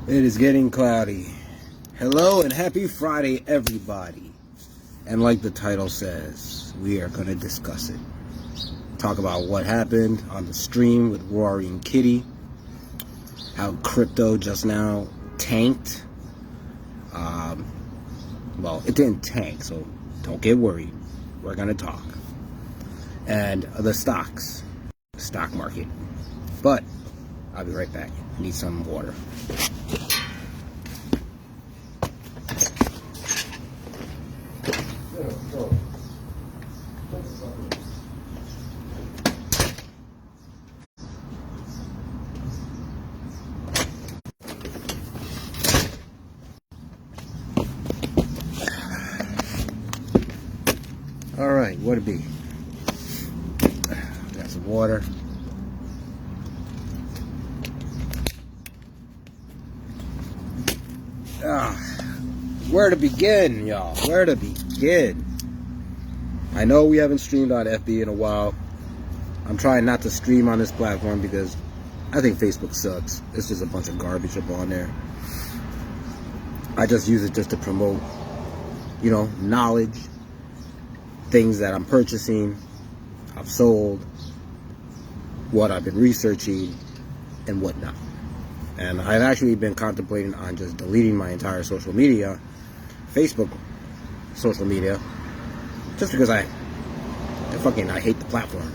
It is getting cloudy. Hello and happy Friday, everybody. And like the title says, we are going to discuss it. Talk about what happened on the stream with Roaring Kitty. How crypto just now tanked. Well, it didn't tank, so don't get worried. We're going to talk. And the stock market. But I'll be right back. Need some water. All right, what it be? Got some water. Where to begin, y'all? Where to begin? I know we haven't streamed on FB in a while. I'm trying not to stream on this platform because I think Facebook sucks. It's just a bunch of garbage up on there. I just use it just to promote, knowledge, things that I'm purchasing, I've sold, what I've been researching, and whatnot. And I've actually been contemplating on just deleting my entire social media, Facebook social media, just because I hate the platform.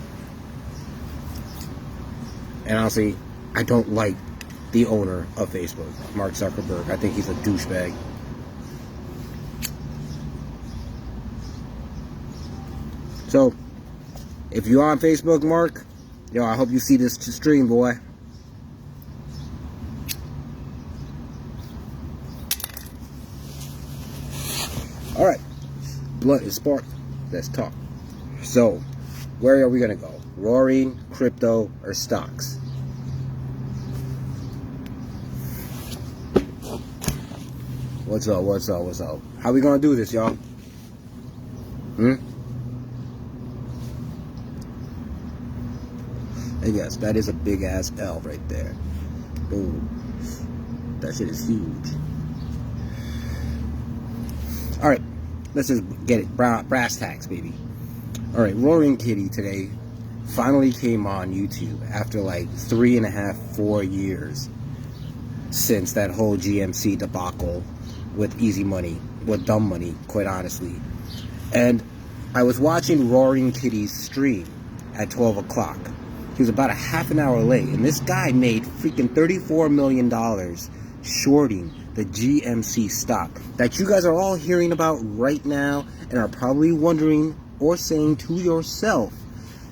And honestly, I don't like the owner of Facebook, Mark Zuckerberg. I think he's a douchebag. So, if you're on Facebook, Mark, I hope you see this stream, boy. Alright, blunt is sparked. Let's talk. So, where are we going to go? Roaring, crypto, or stocks? What's up? How we going to do this, y'all? And yes, that is a big ass L right there. Boom. That shit is huge. Alright, let's just get it. Brass tacks, baby. Alright, Roaring Kitty today finally came on YouTube after like 3.5, 4 years since that whole GMC debacle with easy money, with dumb money, quite honestly. And I was watching Roaring Kitty's stream at 12 o'clock. He was about a half an hour late, and this guy made freaking $34 million shorting the GMC stock that you guys are all hearing about right now and are probably wondering or saying to yourself,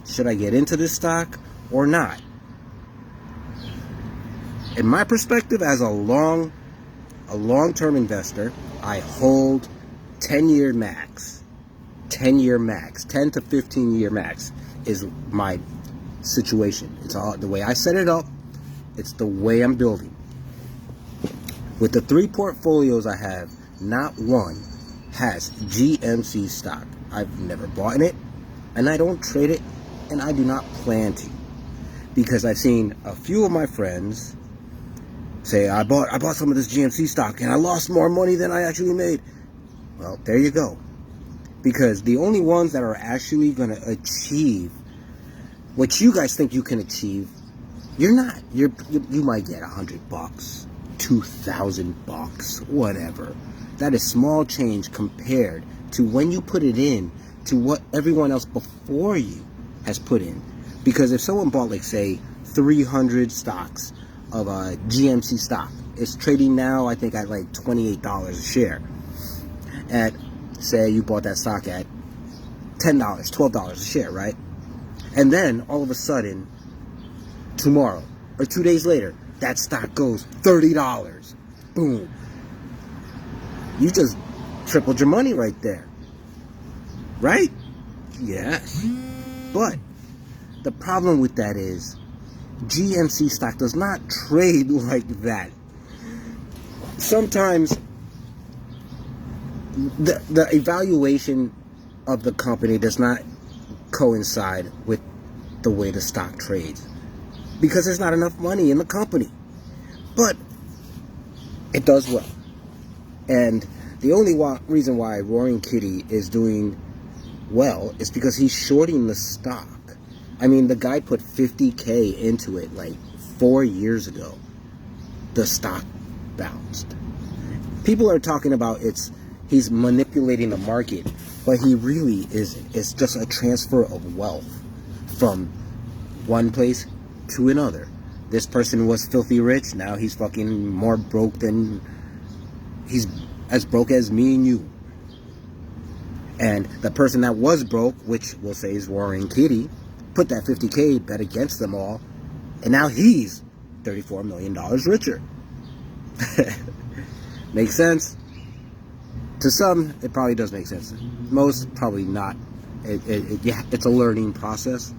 should I get into this stock or not? In my perspective, as a long-term investor, I hold 10-year max. 10 to 15-year max is my situation. It's all the way I set it up. It's the way I'm building. With the 3 portfolios I have, not one has GMC stock. I've never bought in it, and I don't trade it, and I do not plan to, because I've seen a few of my friends say, I bought some of this GMC stock and I lost more money than I actually made. Well, there you go. Because the only ones that are actually going to achieve what you guys think you can achieve, you're not. You might get $100, $2,000, whatever. That is small change compared to when you put it in to what everyone else before you has put in. Because if someone bought, like, say, 300 stocks of a GMC stock, it's trading now, I think, at like $28 a share. At, say, you bought that stock at $10, $12 a share, right? And then, all of a sudden, tomorrow, or 2 days later, that stock goes $30. Boom. You just tripled your money right there. Right? Yes. But the problem with that is GMC stock does not trade like that. Sometimes the evaluation of the company does not coincide with the way the stock trades, because there's not enough money in the company. But It does well. And the only reason why Roaring Kitty is doing well is because he's shorting the stock. I mean, the guy put 50K into it like 4 years ago. The stock bounced. People are talking about he's manipulating the market, but he really isn't. It's just a transfer of wealth from one place to another. This person was filthy rich. Now he's fucking more broke than... He's as broke as me and you. And the person that was broke, which we'll say is Roaring Kitty, put that 50K bet against them all, and now he's $34 million richer. Makes sense? To some, it probably does make sense. Most, probably not. It's a learning process.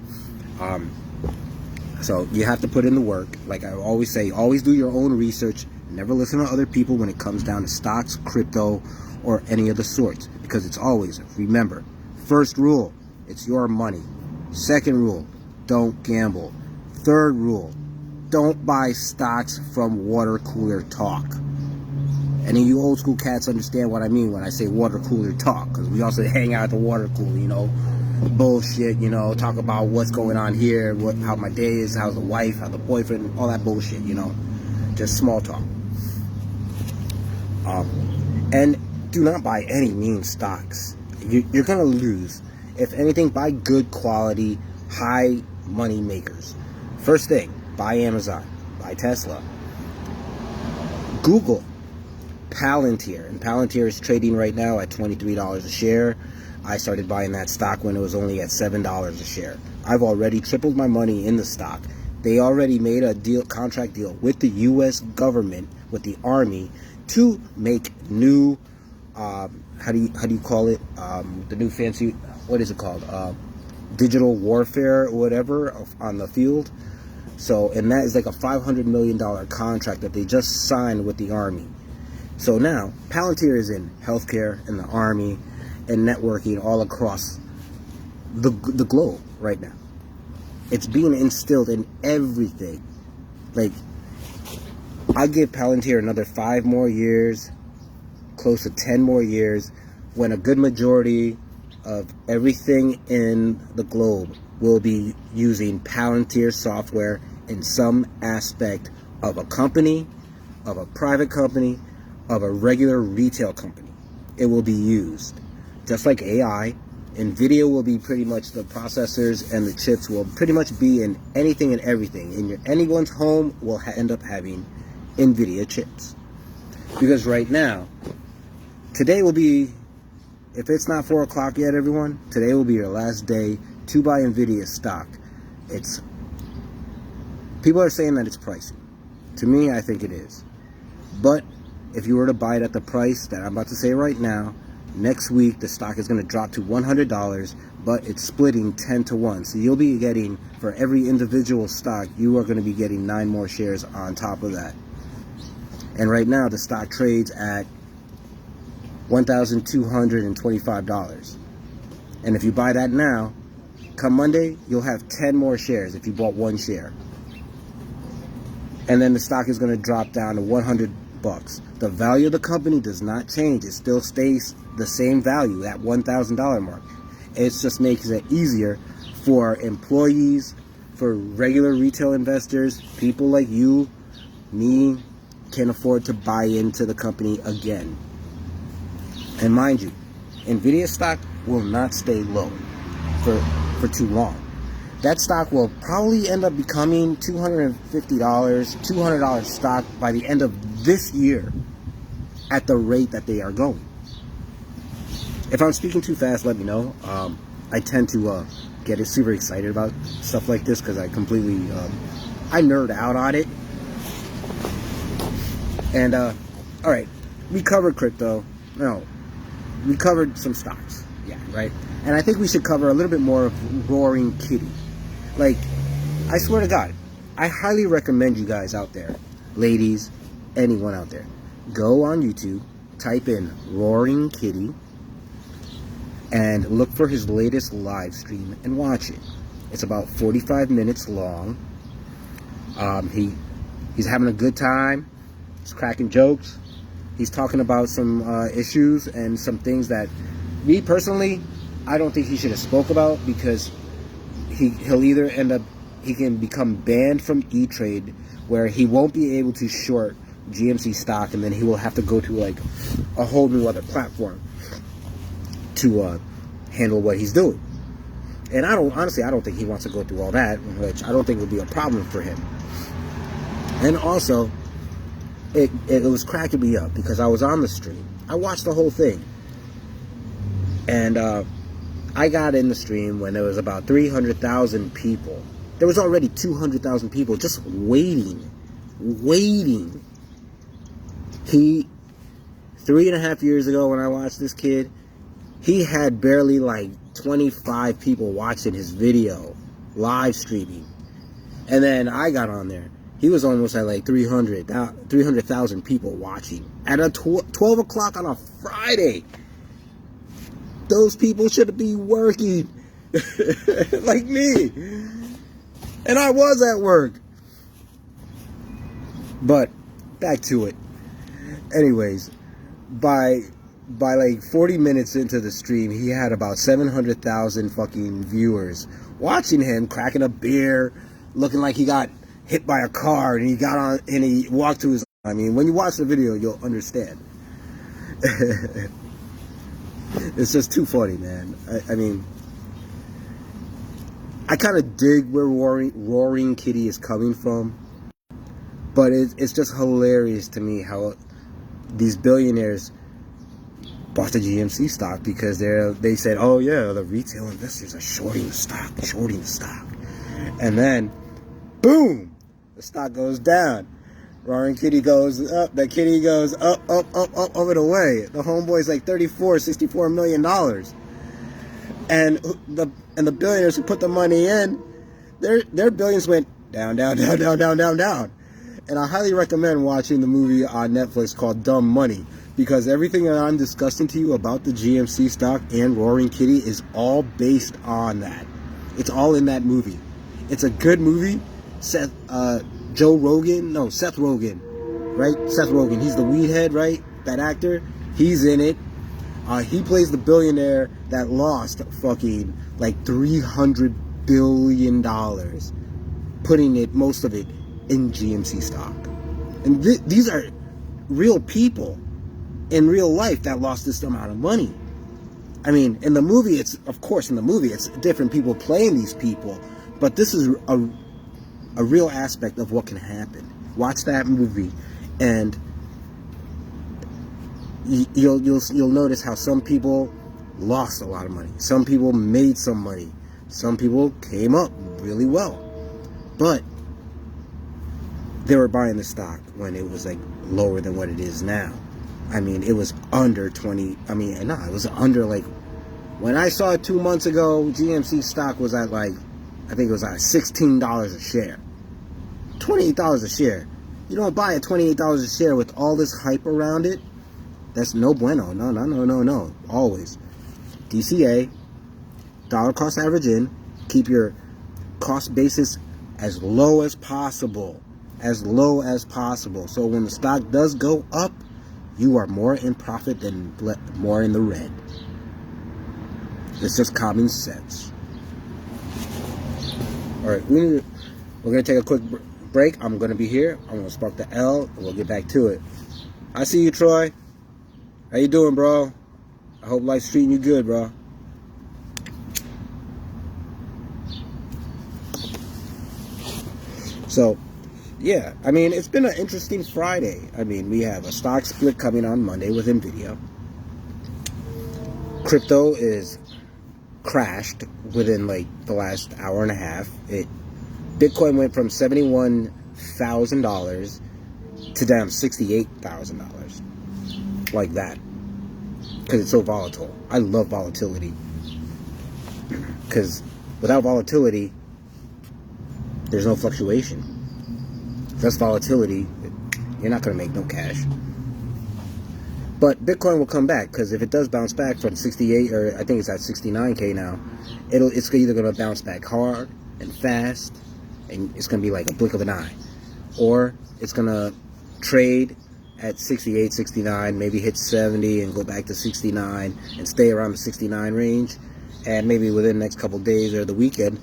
So you have to put in the work. Like I always say, always do your own research. Never listen to other people when it comes down to stocks, crypto, or any of the sorts. Because it's always, remember, first rule, it's your money. Second rule, don't gamble. Third rule, don't buy stocks from water cooler talk. Any of you old school cats understand what I mean when I say water cooler talk. Because we also hang out at the water cooler, you know. Bullshit, you know. Talk about what's going on here, how my day is, how's the wife, how the boyfriend, all that bullshit, you know. Just small talk. And do not buy any mean stocks. You're going to lose. If anything, buy good quality, high money makers. First thing, buy Amazon, buy Tesla. Google Palantir, and Palantir is trading right now at $23 a share. I started buying that stock when it was only at $7 a share. I've already tripled my money in the stock. They already made a contract deal with the U.S. government, with the Army, to make new, how do you call it? The new fancy, what is it called? Digital warfare or whatever on the field. So, and that is like a $500 million contract that they just signed with the Army. So now, Palantir is in healthcare, in the Army, and networking all across the globe right now. It's being instilled in everything. Like, I give Palantir another 5 more years, close to 10 more years, when a good majority of everything in the globe will be using Palantir software in some aspect of a company, of a private company, of a regular retail company. It will be used. Just like AI, NVIDIA will be pretty much the processors, and the chips will pretty much be in anything and everything. Anyone's home will end up having NVIDIA chips. Because right now, today will be, if it's not 4 o'clock yet, everyone, today will be your last day to buy NVIDIA stock. People are saying that it's pricey. To me, I think it is. But if you were to buy it at the price that I'm about to say right now, next week the stock is going to drop to $100, but it's splitting 10 to 1. So you'll be getting, for every individual stock, you are going to be getting 9 more shares on top of that. And right now the stock trades at $1,225. And if you buy that now, come Monday, you'll have 10 more shares if you bought 1 share. And then the stock is going to drop down to $100. The value of the company does not change. It still stays the same value, at $1,000 mark. It just makes it easier for employees, for regular retail investors, people like you, me, can afford to buy into the company again. And mind you, NVIDIA stock will not stay low for too long. That stock will probably end up becoming $250, $200 stock by the end of this year at the rate that they are going. If I'm speaking too fast, let me know. I tend to get super excited about stuff like this because I completely, I nerd out on it. And, alright, we covered crypto. No, we covered some stocks. Yeah, right? And I think we should cover a little bit more of Roaring Kitty. Like, I swear to God, I highly recommend you guys out there, ladies, anyone out there, go on YouTube, type in Roaring Kitty, and look for his latest live stream and watch it. It's about 45 minutes long. He's having a good time. He's cracking jokes. He's talking about some issues and some things that, me personally, I don't think he should have spoke about, because he'll either end up, he can become banned from E-Trade, where he won't be able to short GMC stock, and then he will have to go to like a whole new other platform to handle what he's doing. And I don't think he wants to go through all that, which I don't think will be a problem for him. And also, it was cracking me up because I was on the stream. I watched the whole thing. And I got in the stream when there was about 300,000 people. There was already 200,000 people just waiting. 3.5 years ago when I watched this kid, he had barely like 25 people watching his video, live streaming. And then I got on there. He was almost at like 300,000 people watching at a 12 o'clock on a Friday. Those people should be working like me. And I was at work. But back to it. Anyways, by like 40 minutes into the stream, he had about 700,000 fucking viewers watching him cracking a beer, looking like he got hit by a car, and he got on and he walked to his. I mean, when you watch the video, you'll understand. It's just too funny, man. I mean, I kind of dig where Roaring Kitty is coming from, but it's just hilarious to me how these billionaires bought the GMC stock because they said, oh yeah, the retail investors are shorting the stock, and then boom, the stock goes down. Roaring Kitty goes up. The kitty goes up and away. The homeboy's like $64 million. And the billionaires who put the money in, their billions went down. And I highly recommend watching the movie on Netflix called Dumb Money, because everything that I'm discussing to you about the GMC stock and Roaring Kitty is all based on that. It's all in that movie. It's a good movie. Seth Rogen, right? Seth Rogen, he's the weed head, right? That actor, he's in it. He plays the billionaire that lost fucking like $300 billion, putting most of it in GMC stock. And these are real people in real life that lost this amount of money. I mean, in the movie, it's different people playing these people, but this is a real aspect of what can happen. Watch that movie, and you'll notice how some people lost a lot of money. Some people made some money. Some people came up really well, but they were buying the stock when it was like lower than what it is now. I mean, it was under 20. I mean, no, it was under like when I saw it 2 months ago. GMC stock was at like, I think it was at $16 a share. $28 a share. You don't buy at $28 a share with all this hype around it. That's no bueno. No. Always. DCA, dollar cost average in. Keep your cost basis as low as possible. So when the stock does go up, you are more in profit than more in the red. It's just common sense. Alright, we're going to take a quick break. I'm going to be here. I'm going to spark the L, and we'll get back to it. I see you, Troy. How you doing, bro? I hope life's treating you good, bro. So, yeah, I mean, it's been an interesting Friday. I mean, we have a stock split coming on Monday with NVIDIA. Crypto is crashed within like the last hour and a half. Bitcoin went from $71,000 to down $68,000, like that, because it's so volatile. I love volatility, because without volatility, there's no fluctuation. That's volatility. You're not going to make no cash. But Bitcoin will come back, because if it does bounce back from 68, or I think it's at 69K now, it's either going to bounce back hard and fast, and it's going to be like a blink of an eye, or it's going to trade at 68, 69, maybe hit 70 and go back to 69 and stay around the 69 range. And maybe within the next couple days or the weekend,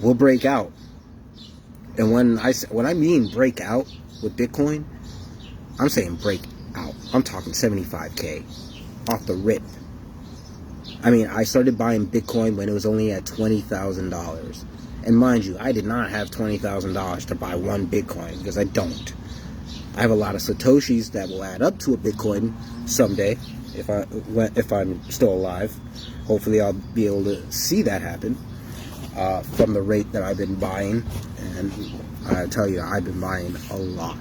we'll break out. And when I mean break out with Bitcoin, I'm saying break out. I'm talking 75K off the rip. I mean, I started buying Bitcoin when it was only at $20,000. And mind you, I did not have $20,000 to buy one Bitcoin, because I don't. I have a lot of Satoshis that will add up to a Bitcoin someday, if I'm still alive. Hopefully I'll be able to see that happen from the rate that I've been buying. And I tell you, I've been buying a lot.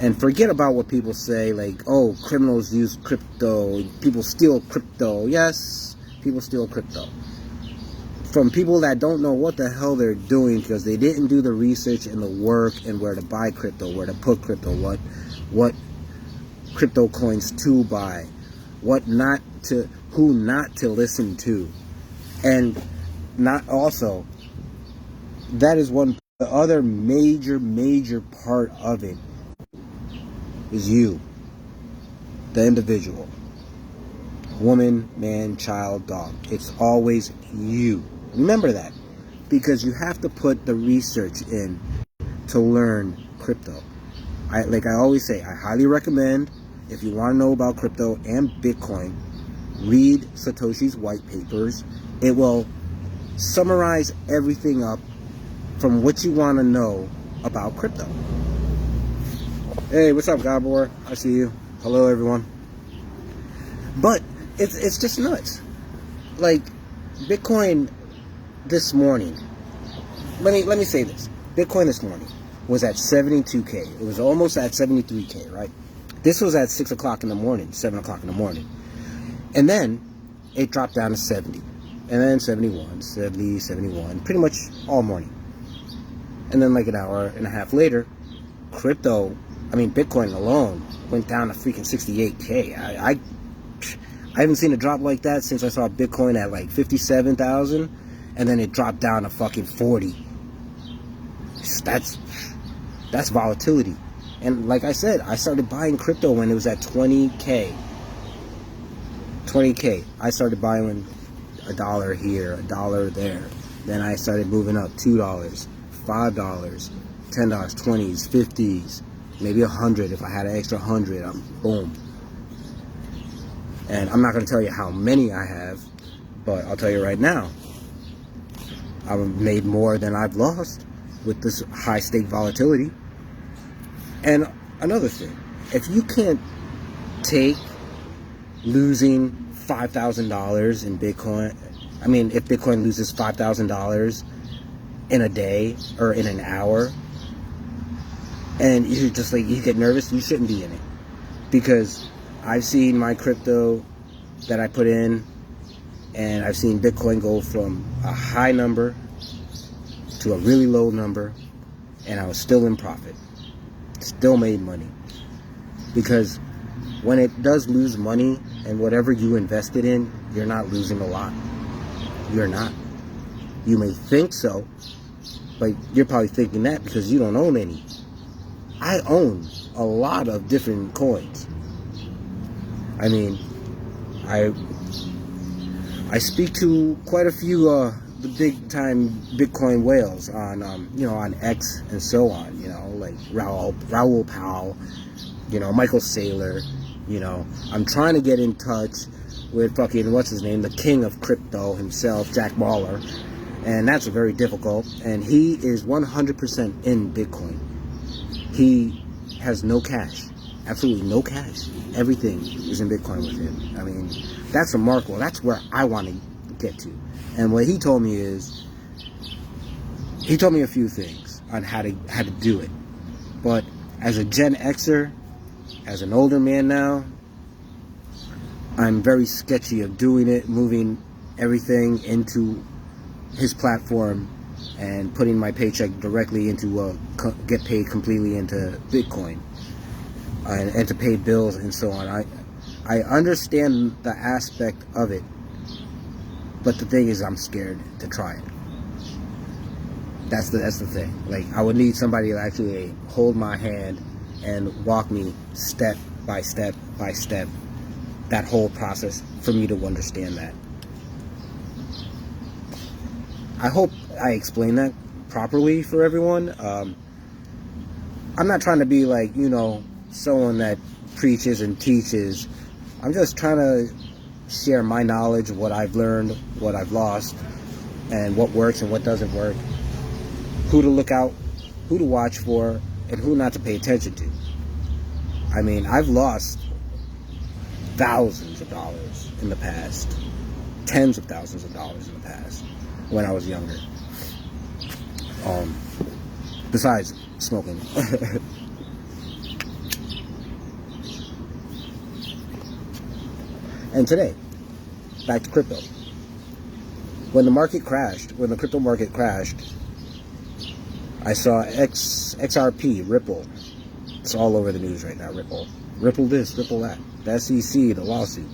And forget about what people say, like, oh, criminals use crypto, people steal crypto. Yes, people steal crypto from people that don't know what the hell they're doing, because they didn't do the research and the work and where to buy crypto, where to put crypto, what crypto coins to buy, who not to listen to. And not also, that is the other major part of it is you, the individual. Woman, man, child, dog. It's always you. Remember that. Because you have to put the research in to learn crypto. Like I always say, I highly recommend, if you want to know about crypto and Bitcoin, read Satoshi's white papers. It will summarize everything up from what you want to know about crypto. Hey, what's up, Gabor? I see you. Hello, everyone. But it's just nuts. Like, Bitcoin this morning. Let me say this. Bitcoin this morning was at 72K. It was almost at 73K, right? This was at 6 o'clock in the morning, 7 o'clock in the morning. And then it dropped down to 70. And then 71, 70, 71, pretty much all morning. And then like an hour and a half later, Bitcoin alone went down to freaking 68K. I haven't seen a drop like that since I saw Bitcoin at like 57,000, and then it dropped down to fucking 40. That's volatility. And like I said, I started buying crypto when it was at 20K. 20K. I started buying $1 here, $1 there. Then I started moving up $2, $5, $10, 20s, 50s, maybe 100 if I had an extra 100. Boom. And I'm not going to tell you how many I have, but I'll tell you right now, I've made more than I've lost with this high stake volatility. And another thing, if you can't take losing $5,000 in Bitcoin, if Bitcoin loses $5,000 in a day or in an hour, and you're just like, you get nervous, you shouldn't be in it. Because I've seen my crypto that I put in, and I've seen Bitcoin go from a high number to a really low number, and I was still in profit. Still made money. Because when it does lose money, and whatever you invested in, you're not losing a lot. You're not. You may think so, but you're probably thinking that because you don't own any. I own a lot of different coins. I speak to quite a few the big time Bitcoin whales on on X and so on, like Raoul Pal, Michael Saylor. I'm trying to get in touch with fucking what's his name, the king of crypto himself, Jack Mallers, and that's very difficult. And he is 100% in Bitcoin. He has no cash. Absolutely no cash. Everything is in Bitcoin with him. That's remarkable. That's where I want to get to. And what he told me is, he told me a few things on how to do it. But as a Gen Xer, as an older man now, I'm very sketchy of doing it, moving everything into his platform and putting my paycheck directly into get paid completely into Bitcoin. And to pay bills and so on. I understand the aspect of it, but the thing is, I'm scared to try it. That's the thing. Like, I would need somebody to actually hold my hand and walk me step by step by step, that whole process, for me to understand that. I hope I explained that properly for everyone. I'm not trying to be like, someone that preaches and teaches. I'm just trying to share my knowledge, what I've learned, what I've lost, and what works and what doesn't work, who to look out, who to watch for, and who not to pay attention to. I mean, I've lost thousands of dollars in the past, tens of thousands of dollars in the past, when I was younger. Besides smoking. And today, back to crypto. When the crypto market crashed, I saw XRP, Ripple. It's all over the news right now, Ripple. Ripple this, Ripple that. The SEC, the lawsuit.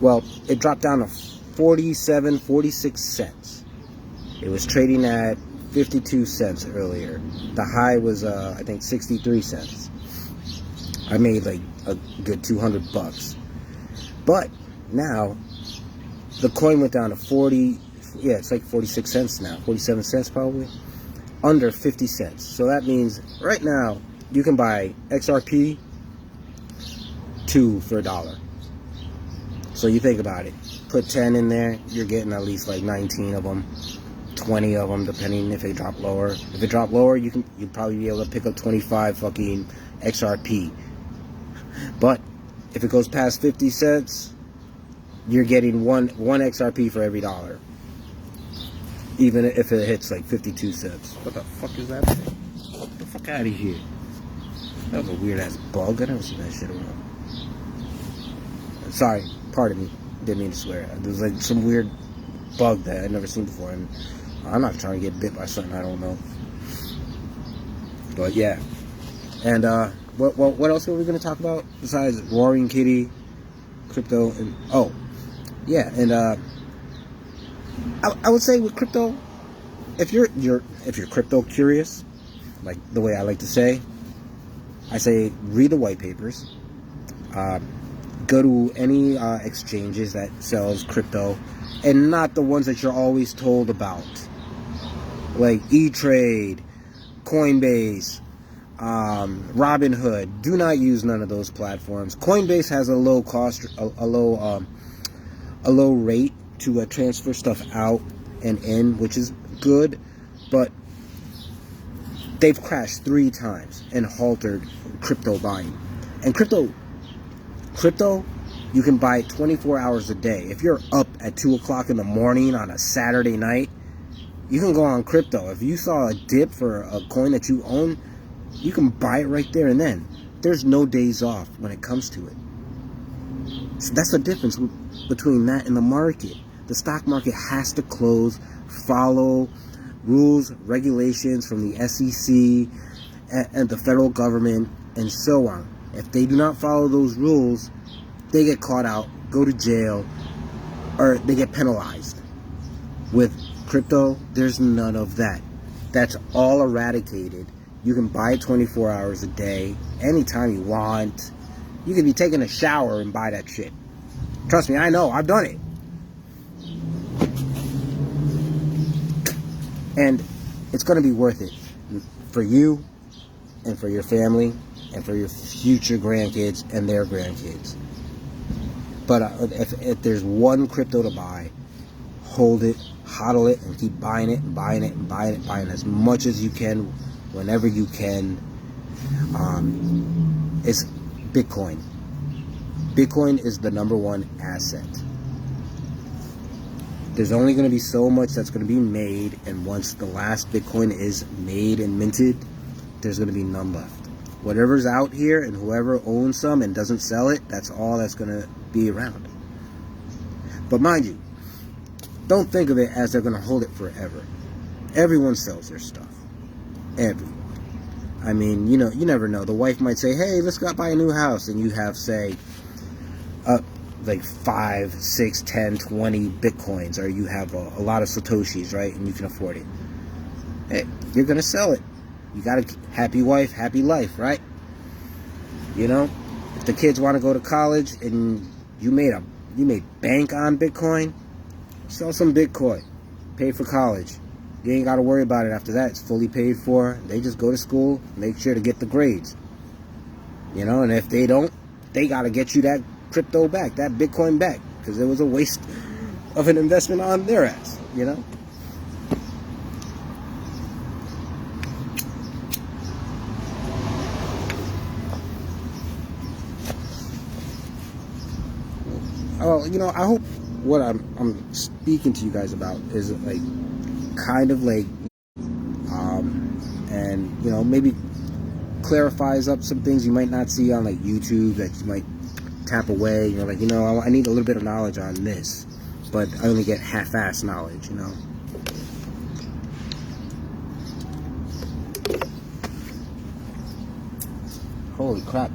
Well, it dropped down to 46 cents. It was trading at 52 cents earlier. The high was, I think, 63 cents. I made like a good $200. But now, the coin went down to it's like 46 cents now. 47 cents probably. Under 50 cents. So that means right now, you can buy XRP 2 for $1. So you think about it. Put 10 in there, you're getting at least like 19 of them. 20 of them, depending if they drop lower. If it drop lower, you'd probably be able to pick up 25 fucking XRP. But if it goes past 50 cents, you're getting one XRP for every $1. Even if it hits like 52 cents. What the fuck is that thing? Get the fuck out of here. That was a weird ass bug. I never seen that shit around. Sorry, pardon me. Didn't mean to swear. There was like some weird bug that I'd never seen before, and I'm not trying to get bit by something I don't know. But yeah. And what else were we going to talk about besides Roaring Kitty, crypto, and I would say with crypto, if you're crypto curious, like the way I like to say, I say read the white papers. Go to any exchanges that sells crypto, and not the ones that you're always told about, like E-Trade, Coinbase, Robinhood. Do not use none of those platforms. Coinbase has a low cost, a low rate to transfer stuff out and in, which is good, but they've crashed 3 times and halted crypto buying. And crypto, you can buy it 24 hours a day. If you're up at 2 o'clock in the morning on a Saturday night, you can go on crypto. If you saw a dip for a coin that you own, you can buy it right there and then. There's no days off when it comes to it. So that's the difference between that and the market. The stock market has to close, follow rules, regulations from the SEC and the federal government and so on. If they do not follow those rules, they get caught out, go to jail, or they get penalized. With crypto, there's none of that. That's all eradicated. You can buy it 24 hours a day, anytime you want. You can be taking a shower and buy that shit. Trust me, I know, I've done it. And it's going to be worth it for you and for your family and for your future grandkids and their grandkids. But if there's one crypto to buy, hold it, hodl it, and keep buying it and buying it and buying it, buying as much as you can, whenever you can. It's Bitcoin. Bitcoin is the #1 asset. There's only going to be so much that's going to be made, and once the last Bitcoin is made and minted, there's going to be none left. Whatever's out here and whoever owns some and doesn't sell it, that's all that's going to be around. But mind you, don't think of it as they're going to hold it forever. Everyone sells their stuff. Everyone. I mean, you never know. The wife might say, hey, let's go buy a new house. And you have, say, like 5, 6, 10, 20 Bitcoins. Or you have a lot of Satoshis, right? And you can afford it. Hey, you're going to sell it. You got a happy wife, happy life, right? You know, if the kids want to go to college and you made bank on Bitcoin, sell some Bitcoin, pay for college. You ain't got to worry about it after that. It's fully paid for. They just go to school, make sure to get the grades. You know, and if they don't, they got to get you that crypto back, that Bitcoin back, because it was a waste of an investment on their ass, you know? Oh, you know, I hope what I'm speaking to you guys about is like kind of like and you know, maybe clarifies up some things you might not see on like YouTube that you might tap away. You know, like, you know, I need a little bit of knowledge on this, but I only get half-assed knowledge, you know. Holy crap,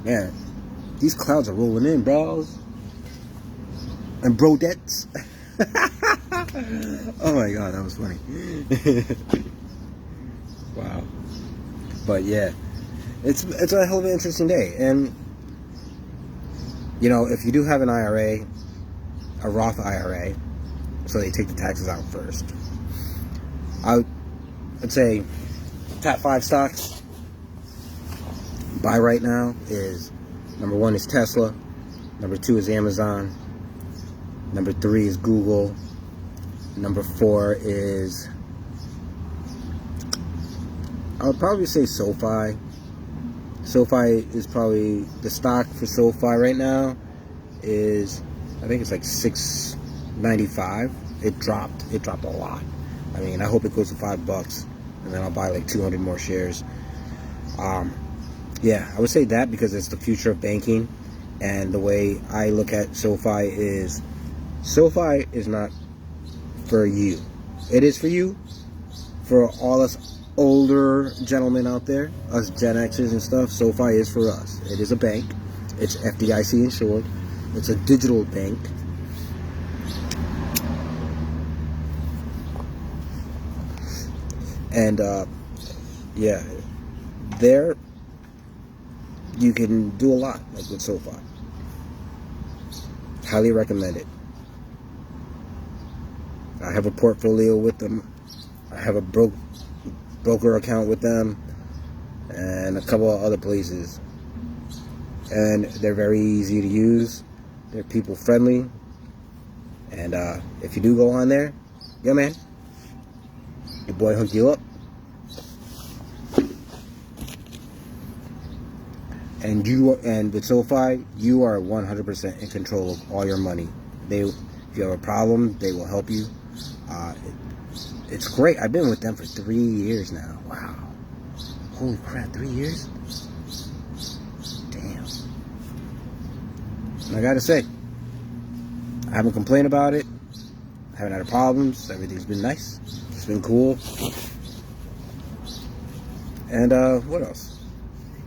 man, these clouds are rolling in, bros and brodettes. Oh my god, that was funny. Wow. But yeah, it's a hell of an interesting day. And you know, if you do have an IRA, a Roth IRA, so they take the taxes out first, I'd say top 5 stocks buy right now is number 1 is Tesla, number 2 is Amazon, number 3 is Google, number 4 is, I would probably say SoFi. SoFi is probably, the stock for SoFi right now is, I think it's like $6.95. It dropped a lot. I mean, I hope it goes to $5, and then I'll buy like 200 more shares. Yeah, I would say that because it's the future of banking, and the way I look at SoFi is not for you. It is for you, for all us older gentlemen out there, us Gen Xers and stuff. SoFi is for us. It is a bank. It's FDIC insured. It's a digital bank. And yeah, there you can do a lot, like with SoFi. Highly recommend it. I have a portfolio with them. I have a broker account with them, and a couple of other places. And they're very easy to use. They're people friendly. And if you do go on there, yeah, man, your boy hooked you up. And with SoFi, you are 100% in control of all your money. If you have a problem, they will help you. It's great. I've been with them for 3 years now. Wow. Holy crap, 3 years? Damn. And I gotta say, I haven't complained about it. I haven't had problems. Everything's been nice. It's been cool. And what else?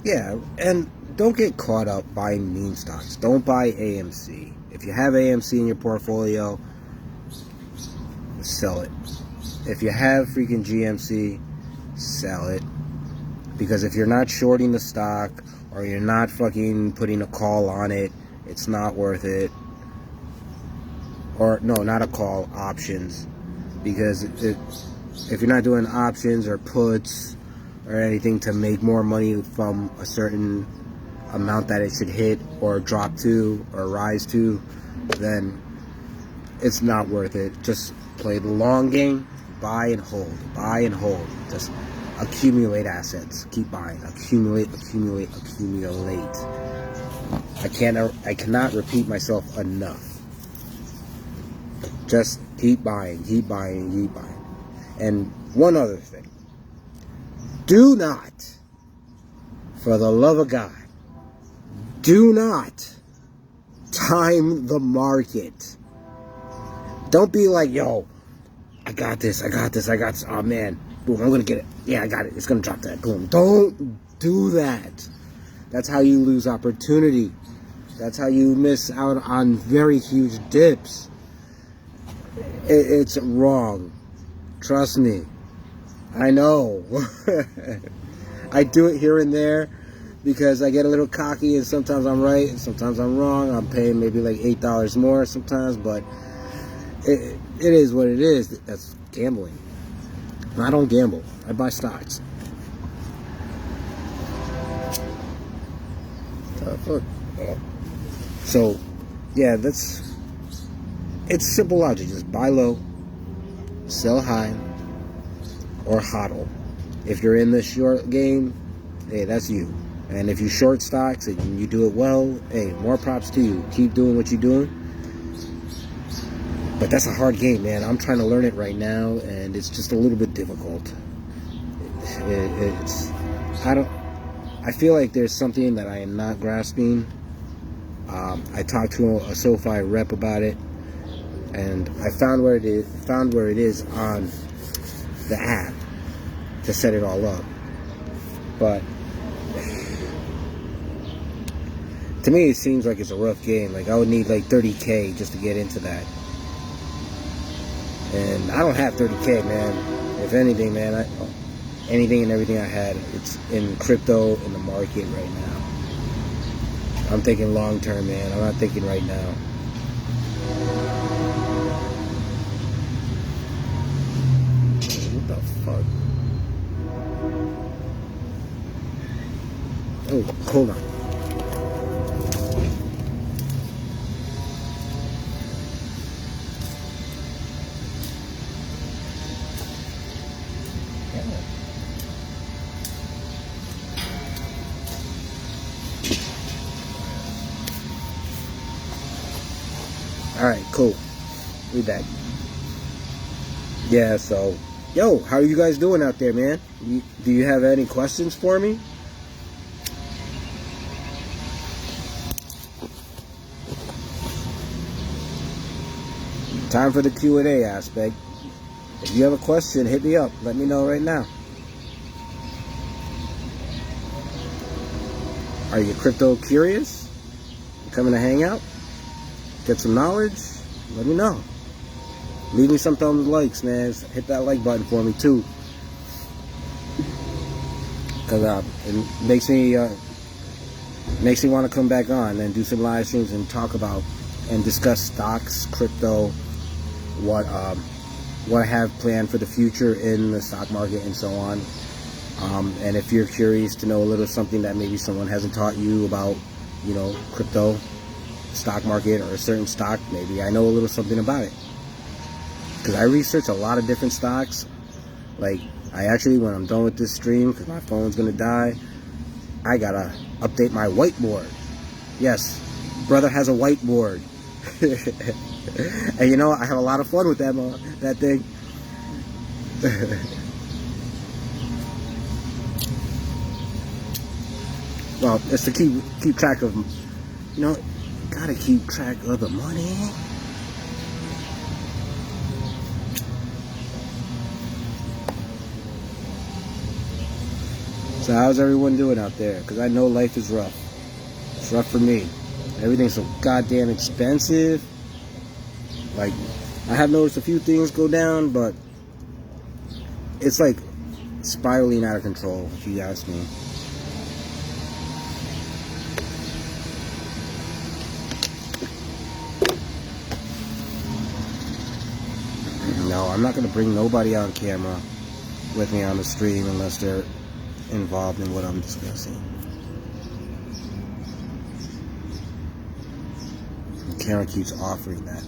Yeah, and don't get caught up buying meme stocks. Don't buy AMC. If you have AMC in your portfolio, sell it. If you have freaking GMC, sell it. Because if you're not shorting the stock, or you're not fucking putting a call on it, it's not worth it. Or, no, not a call, options. Because if you're not doing options or puts or anything to make more money from a certain amount that it should hit or drop to or rise to, then it's not worth it. Just play the long game. Buy and hold. Buy and hold. Just accumulate assets. Keep buying. Accumulate. I cannot repeat myself enough. Just keep buying. And one other thing. Do not, for the love of God, do not time the market. Don't be like, yo, I got this. Oh, man. Boom, I'm going to get it. Yeah, I got it. It's going to drop that. Boom. Don't do that. That's how you lose opportunity. That's how you miss out on very huge dips. It's wrong. Trust me. I know. I do it here and there, because I get a little cocky, and sometimes I'm right and sometimes I'm wrong. I'm paying maybe like $8 more sometimes, but it is what it is. That's gambling. And I don't gamble. I buy stocks. So, yeah, it's simple logic. Just buy low, sell high, or hodl. If you're in the short game, hey, that's you. And if you short stocks and you do it well, hey, more props to you. Keep doing what you're doing. But that's a hard game, man. I'm trying to learn it right now, and it's just a little bit difficult. I feel like there's something that I am not grasping. I talked to a SoFi rep about it, and I found where it is on the app to set it all up. But to me, it seems like it's a rough game. Like, I would need like 30K just to get into that. And I don't have 30K, man. If anything, man, anything and everything I had, it's in crypto in the market right now. I'm thinking long term, man. I'm not thinking right now. What the fuck? Oh, hold on. Alright, cool. We back. Yeah, so, yo, how are you guys doing out there, man? Do you have any questions for me? Time for the Q&A aspect. If you have a question, hit me up. Let me know right now. Are you crypto curious? You coming to hang out? Get some knowledge? Let me know. Leave me some thumbs likes, man. Hit that like button for me too, because it makes me want to come back on and do some live streams and talk about and discuss stocks, crypto, what I have planned for the future in the stock market and so on. And if you're curious to know a little something that maybe someone hasn't taught you about, crypto, stock market, or a certain stock, maybe I know a little something about it. Because I research a lot of different stocks. Like, I actually, when I'm done with this stream, because my phone's going to die, I got to update my whiteboard. Yes, brother has a whiteboard. And I have a lot of fun with that thing. Well, it's to keep track of, gotta keep track of the money. So how's everyone doing out there? Because I know life is rough. It's rough for me. Everything's so goddamn expensive. Like, I have noticed a few things go down, but it's like spiraling out of control, if you ask me. No, I'm not going to bring nobody on camera with me on the stream unless they're involved in what I'm discussing. The camera keeps offering that.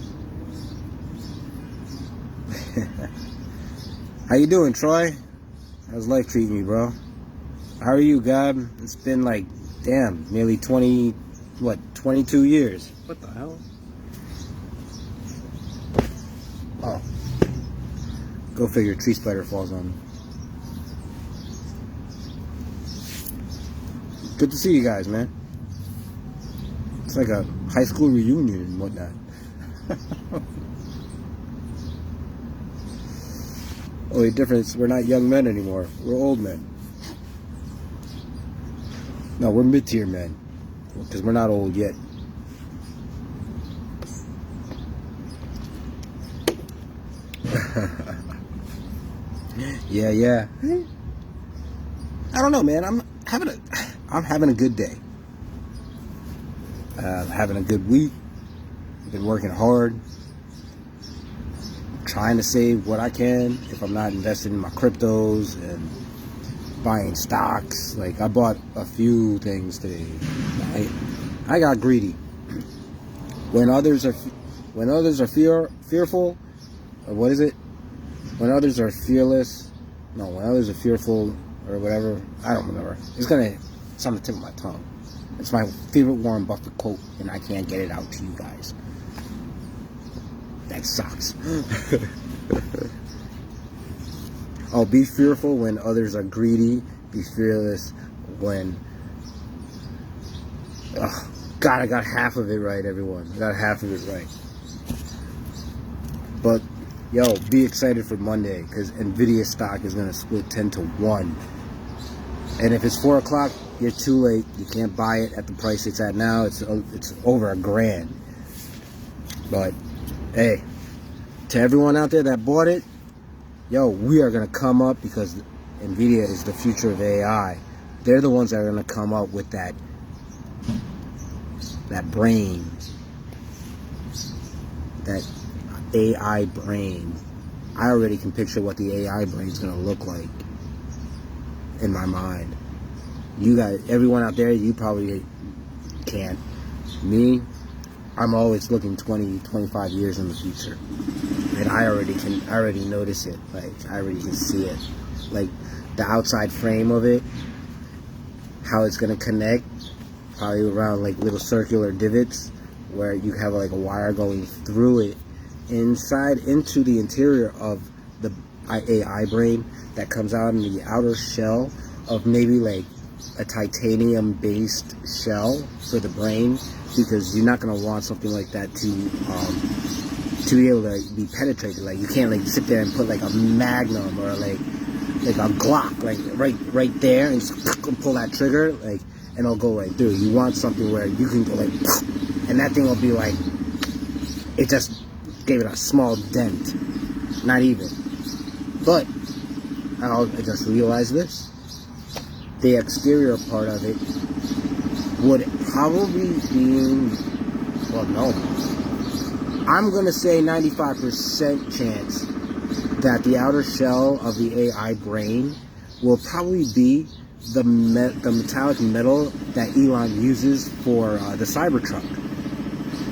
How you doing, Troy? How's life treating you, bro? How are you, Gab? It's been like, damn, nearly 22 years. What the hell? Oh. Go figure, tree spider falls on me. Good to see you guys, man. It's like a high school reunion and whatnot. Only difference, we're not young men anymore. We're old men. No, we're mid-tier men. Because we're not old yet. Yeah. I don't know, man. I'm having a good day. Having a good week. Been working hard. Trying to save what I can if I'm not invested in my cryptos and buying stocks. Like, I bought a few things today. I got greedy. When others are fearful, or what is it? When others are fearless. No, when others are fearful or whatever. I don't remember. It's on the tip of my tongue. It's my favorite Warren Buffett quote, and I can't get it out to you guys. That sucks. Oh, be fearful when others are greedy. Be fearless when... God, I got half of it right, everyone. I got half of it right. But, yo, be excited for Monday, because NVIDIA stock is going to split 10 to 1. And if it's 4 o'clock, you're too late. You can't buy it at the price it's at now. It's over $1,000. But, hey, to everyone out there that bought it, yo, we are going to come up because NVIDIA is the future of AI. They're the ones that are going to come up with that brain, that AI brain. I already can picture what the AI brain is going to look like in my mind. You guys, everyone out there, you probably can't. Me, I'm always looking 20, 25 years in the future. And I already notice it. Like, I already can see it. Like, the outside frame of it, how it's going to connect, probably around like little circular divots where you have like a wire going through it inside into the interior of the AI brain that comes out in the outer shell of maybe like a titanium based shell for the brain, because you're not going to want something like that to be able to be penetrated. Like, you can't like sit there and put like a Magnum or like a Glock like right there and just pull that trigger, like, and it'll go right through. You want something where you can go like, and that thing will be like, it just gave it a small dent, not even. But I just realized this: the exterior part of it would probably be, well, no, I'm gonna say 95% chance that the outer shell of the AI brain will probably be the metallic metal that Elon uses for the Cybertruck.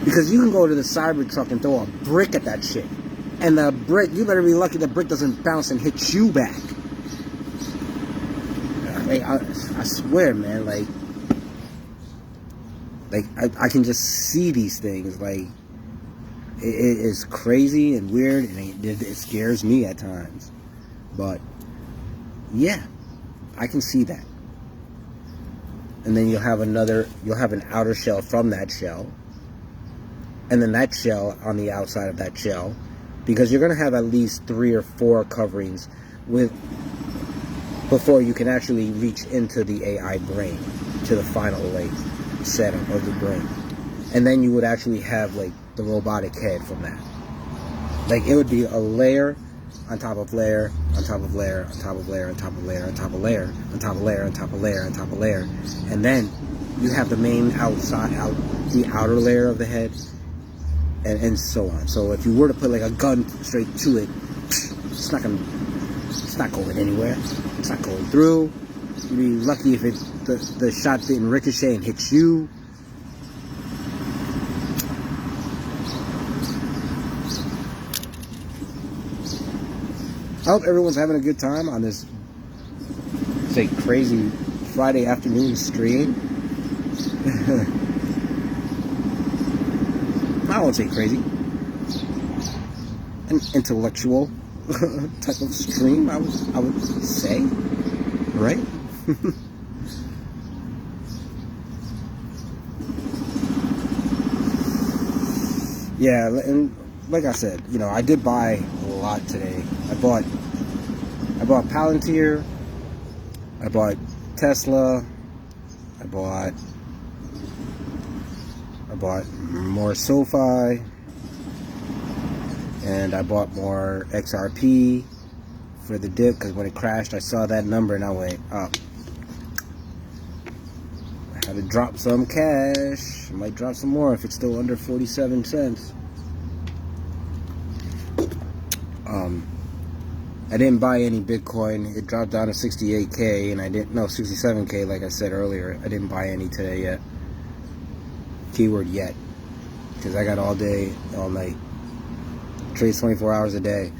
Because you can go to the Cybertruck and throw a brick at that shit, and the brick, you better be lucky the brick doesn't bounce and hit you back. I swear, man, like I can just see these things. Like, it is crazy and weird, and it scares me at times. But yeah, I can see that. And then you'll have an outer shell from that shell, and then that shell on the outside of that shell, because you're going to have at least 3 or 4 coverings before you can actually reach into the AI brain, to the final like setup of the brain. And then you would actually have like the robotic head from that. Like, it would be a layer on top of layer on top of layer on top of layer on top of layer on top of layer on top of layer on top of layer on top of layer, and then you have the main the outer layer of the head, and so on. So if you were to put like a gun straight to it, it's not going anywhere. It's not going through. You'd be lucky if the shot didn't ricochet and hit you. I hope everyone's having a good time on this, say, crazy Friday afternoon stream. I won't say crazy. An intellectual type of stream, I would say, right? Yeah, and like I said, you know, I did buy a lot today. I bought Palantir, I bought Tesla, I bought more SoFi, and I bought more XRP for the dip, because when it crashed I saw that number and I went up. Had to drop some cash. Might drop some more if it's still under 47 cents. I didn't buy any Bitcoin. It dropped down to 68K, and 67K, like I said earlier. I didn't buy any today yet. Keyword yet. Because I got all day, all night. Trades 24 hours a day.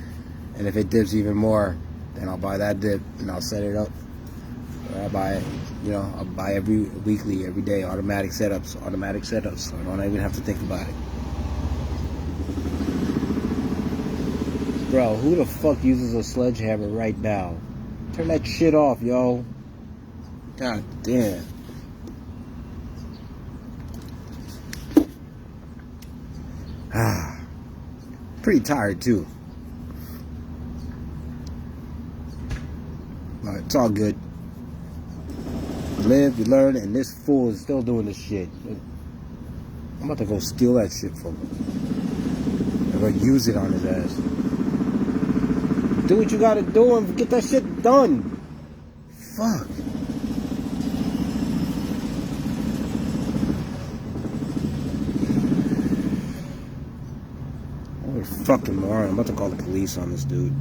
And if it dips even more, then I'll buy that dip and I'll set it up. Or I'll buy it, I'll buy every weekly, every day, automatic setups. So I don't even have to think about it. Bro, who the fuck uses a sledgehammer right now? Turn that shit off, yo. God damn. Pretty tired too. But it's all good. You live, you learn, and this fool is still doing this shit. I'm about to go steal that shit from him. I'm gonna use it on his ass. Do what you gotta do and get that shit done. Fuck. What a fucking moron. I'm about to call the police on this dude.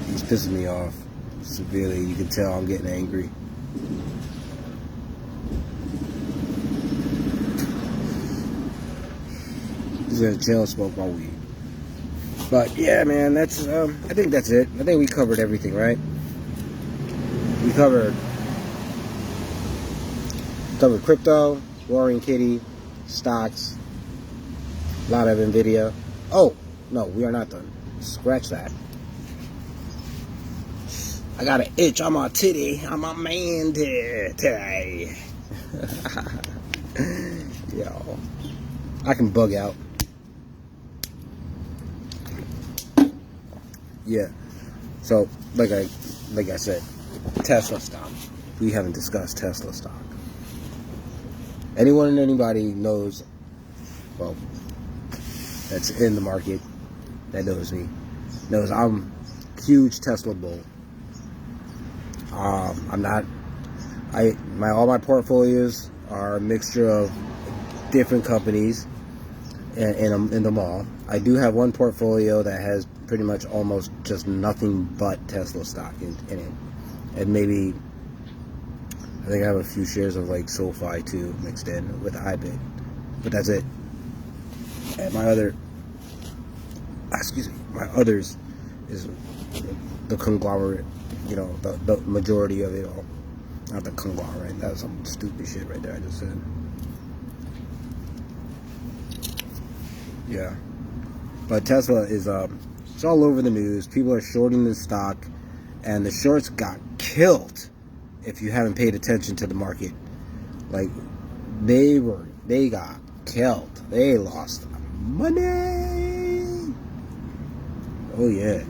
He's pissing me off severely. You can tell I'm getting angry. He's gonna chill, smoke my weed. But yeah, man, that's I think that's it. I think we covered everything, right? We covered crypto, Roaring Kitty, stocks, a lot of Nvidia. Oh no, we are not done. Scratch that. I got an itch on my titty. I'm a man today. Yo, I can bug out. Yeah. So, like I said, Tesla stock. We haven't discussed Tesla stock. Anyone and anybody knows, well, that's in the market, that knows me, knows I'm a huge Tesla bull. All my portfolios are a mixture of different companies in them all. I do have one portfolio that has pretty much almost just nothing but Tesla stock in it. And maybe, I think I have a few shares of like SoFi too mixed in with IBIT. But that's it. And my others is the conglomerate, the majority of it all. Not the conglomerate. That was some stupid shit right there I just said. Yeah. But Tesla is it's all over the news. People are shorting the stock, and the shorts got killed if you haven't paid attention to the market. Like, they got killed. They lost money. Oh yeah.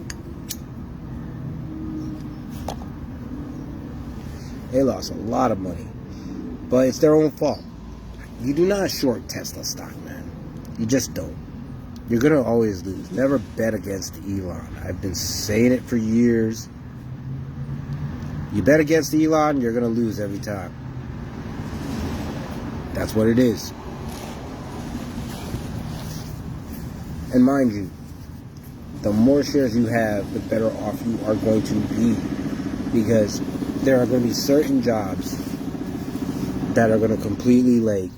They lost a lot of money. But it's their own fault. You do not short Tesla stock, man. You just don't. You're going to always lose. Never bet against Elon. I've been saying it for years. You bet against Elon, you're going to lose every time. That's what it is. And mind you, the more shares you have, the better off you are going to be. Because there are going to be certain jobs that are going to completely,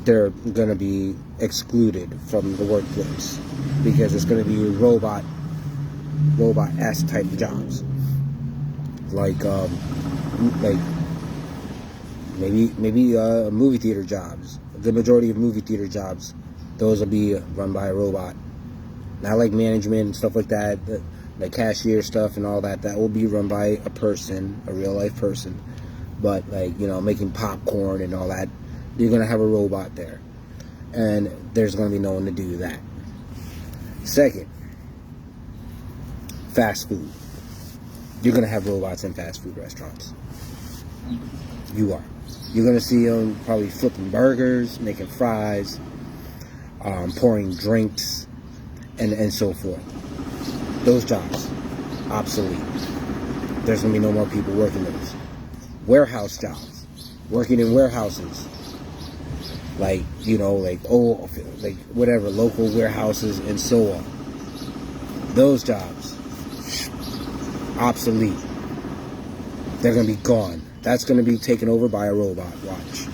they're going to be excluded from the workplace because it's going to be robot-esque type jobs, like maybe movie theater jobs. The majority of movie theater jobs, those will be run by a robot. Not like management and stuff like that, the cashier stuff and all that. That will be run by a person, a real life person. But making popcorn and all that, you're going to have a robot there. And there's going to be no one to do that. Second, fast food. You're going to have robots in fast food restaurants. You are. You're going to see them probably flipping burgers, making fries, pouring drinks, and so forth. Those jobs, obsolete. There's going to be no more people working those. Warehouse jobs, working in warehouses. Like, like whatever, local warehouses and so on. Those jobs, obsolete. They're going to be gone. That's going to be taken over by a robot. Watch.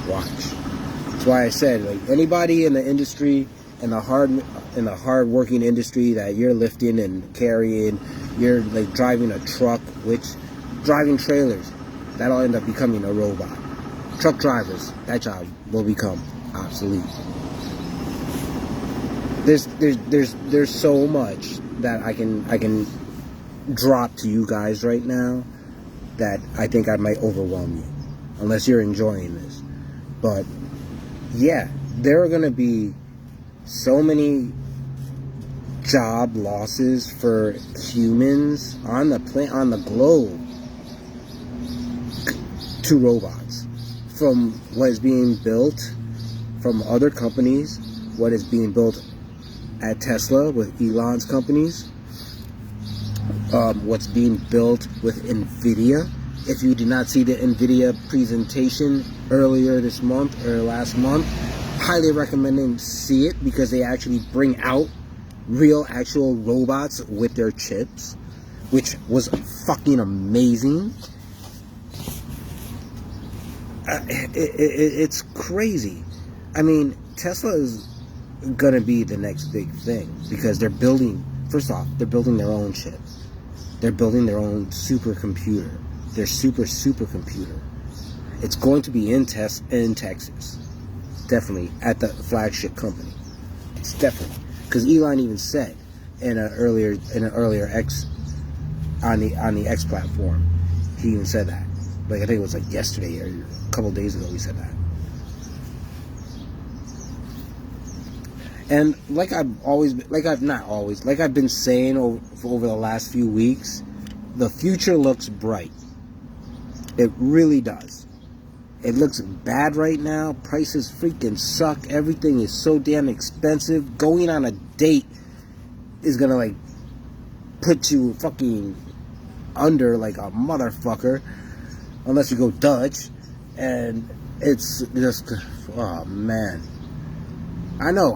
That's why I said, like, anybody in the industry, in the hard working industry that you're lifting and carrying, you're like driving a truck, driving trailers, that'll end up becoming a robot. Truck drivers, that job will become obsolete. There's so much that I can drop to you guys right now that I think I might overwhelm you, unless you're enjoying this. But yeah, there are going to be so many job losses for humans on the globe to robots, from what is being built from other companies, what is being built at Tesla with Elon's companies, what's being built with NVIDIA. If you did not see the NVIDIA presentation earlier this month or last month, highly recommend see it, because they actually bring out real actual robots with their chips, which was fucking amazing. It's crazy. I mean, Tesla is gonna be the next big thing, because they're building, first off, they're building their own chip. They're building their own supercomputer. Their supercomputer. It's going to be in Texas. Definitely at the flagship company. It's definitely, because Elon even said in an earlier X on the X platform, he even said that. Like, I think it was like yesterday or a couple of days ago he said that. And like I've been saying over the last few weeks, the future looks bright. It really does. It looks bad right now. Prices freaking suck. Everything is so damn expensive. Going on a date is gonna like put you fucking under like a motherfucker, unless you go Dutch. And it's just, oh man. I know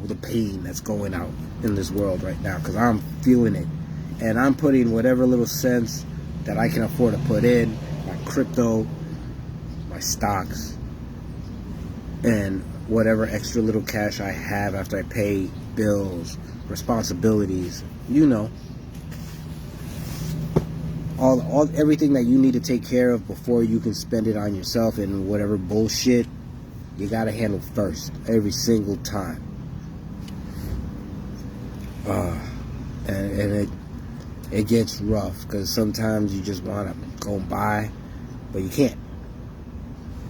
the pain that's going out in this world right now, because I'm feeling it. And I'm putting whatever little cents that I can afford to put in, my crypto, my stocks, and whatever extra little cash I have after I pay bills, responsibilities, everything that you need to take care of before you can spend it on yourself and whatever bullshit you gotta handle first, every single time. And it gets rough, because sometimes you just want to go and buy, but you can't.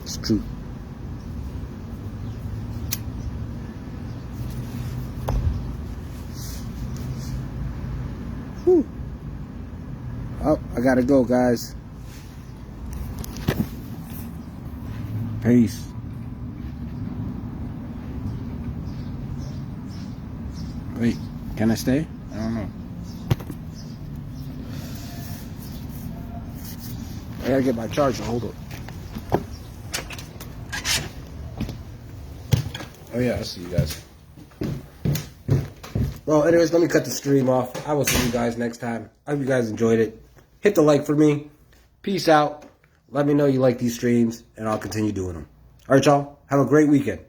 It's true. Whew. Oh, I gotta go, guys. Peace. Wait, can I stay? I don't know. I gotta get my charger. Hold on. Oh yeah, I see you guys. Well, anyways, let me cut the stream off. I will see you guys next time. I hope you guys enjoyed it. Hit the like for me. Peace out. Let me know you like these streams, and I'll continue doing them. All right, y'all. Have a great weekend.